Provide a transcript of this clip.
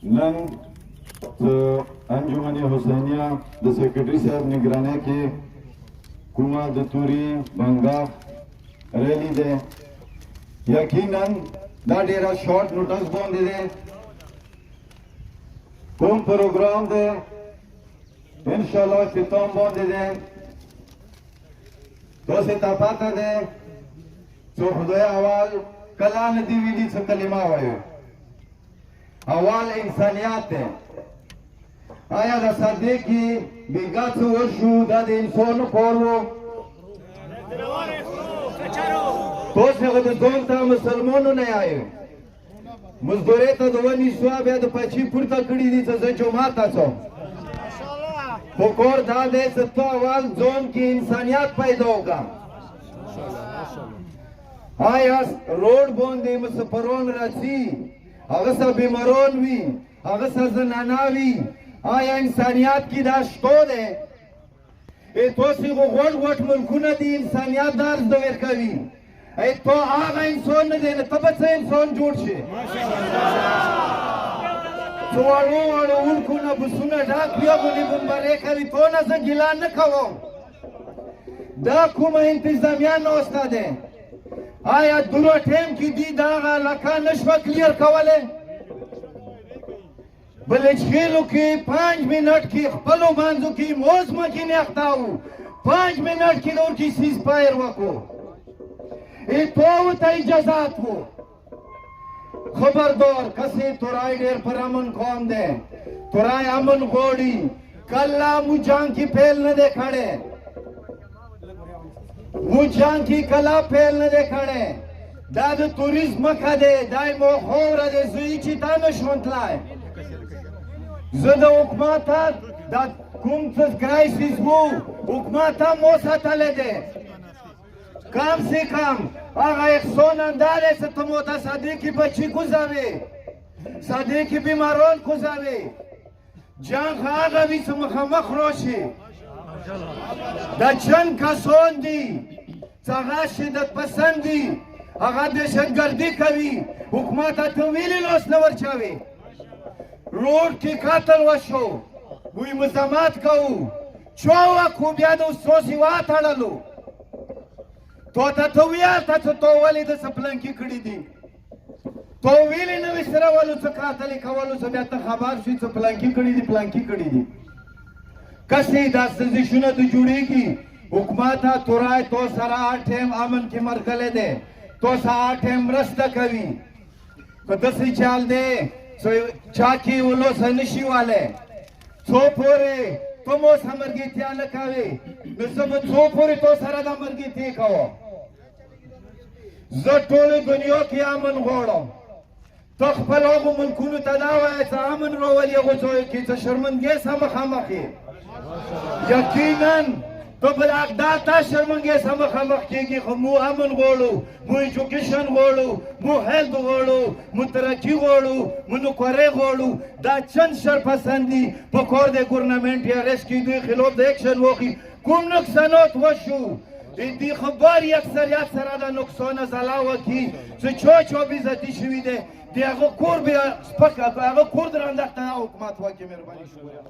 نن انجمن حسینیه د سیکرټري صاحب نگرانۍ کې کومه د توري بنګاف ریلی ده یقینا دا ډیره شارټ نوټس باندې ده کوم پروګرام ده انشاءالله اختتام باندې ده تاسو ته پاته ده چې خدای اول کله نه دی ویلي څه کلمه وایي اول انسانیت ده آیا د سده کې بیګا څه وشو دا د انسان کور و تاسو هغه د ځان ته مسلمانو نه یایو مزدورۍ ته د ونې شوه بیا د پچې پورته کړي دي چې زه جومات ته ځم خو کور دا دی چې ته اول ځان کې انسانیت پیدا وکړه آیا روډ باندې مسافران راځي هغه څه بیماران وي هغه څه زنانه وي آیا انسانیت کې دا شته دی تاسو غوږ غوټ ملکونه دي انسانیت درس د ورکوي تو هغه انسان نه دی نه ته به څه انسان جوړ شي څه واړو واړو اونکونه بسونه ډاک وي هغونې بمبارۍ کوي تو نه زه ګیله نه کوم دا کومه انتظامیه ناسته دی آیا دونه ټایم کې دي دغه علاقه نه شوه کلیر کولی بلچخیلو کې 5 منټ کې خپلو منځو کې موز مکې نښته وو 5 منټ کې د ورکې سیز پایر وکړو تو ورته اجازات وو خبردار کسې تورای ډېر پر امن قوم دی تورای امن غواړي کله مو جنګ کې پیل نه دی کړی مو جنګ کې کله پیل نه دی کړی دا د توریزم مخه دی دا یې موخوره دی زه یې چې تا نه شم تلای زه د حکومت دا کوم څه کرایسیس و حکومت هم وساتلی دی کم سے کم هغه احسان اندار است چې ته متصدی کې بچی گذاری صدی کې بیماران گذاری جنگ هغه وي چې مخامخ راشي دا چند کسان دي چې هغه شدت پسند دي هغه دهشتګردي کوي حکومت ته ویلي لاس نه ورچوي روډ کې قتل وشو موږ مزاحمت کوو چا وکړو بیا د استاسي وتړلو تو ته ته ویل ته چې تو ولې داسې پلانکي کړي دي تو ویلې نه وې سره ولو څه قاتلې کولو څه بیا ته خبر شوې چې پلانکي کړي دي پلانکي کړي دي کسې دا سازشونه د جوړېږي حکومت تورای تو سره هر ټایم امن کې مرګلی دی تو سره هر ټایم مرسته کوي که داسې چال دی چا کې ولوسه نشي والی څو پورې ته مو سره مرګیتیا نه کوې نو زه به څو پورې تو سره دا مرګیتې کوم زه ټولې دنیا کې امن غواړم ته خپل هغو ملکونو ته دا وایه چې امن راولي هغو ځایو کې چې شرمندګۍ سره مخامخ یې یقینا تو به دا تا شرمندګۍ سره مخامخ کېږي خو مو امن غواړو مو ایجوکیشن غواړو مو هیلث غواړو مو ترقي غواړو مو نوکرۍ غواړو دا چند شرپسند دي په کار د ګورنمنټ یا ریسک کې دوی خلاف د ایکشن واخلي کوم نقصانات وشو دې خبرې اکثریت سره دا نقصان زلا وکړي چې چا بېعزتي شوي دی د هغه کور بیا سپک هغه کور درنده حکومت واکې مهرباني شکریه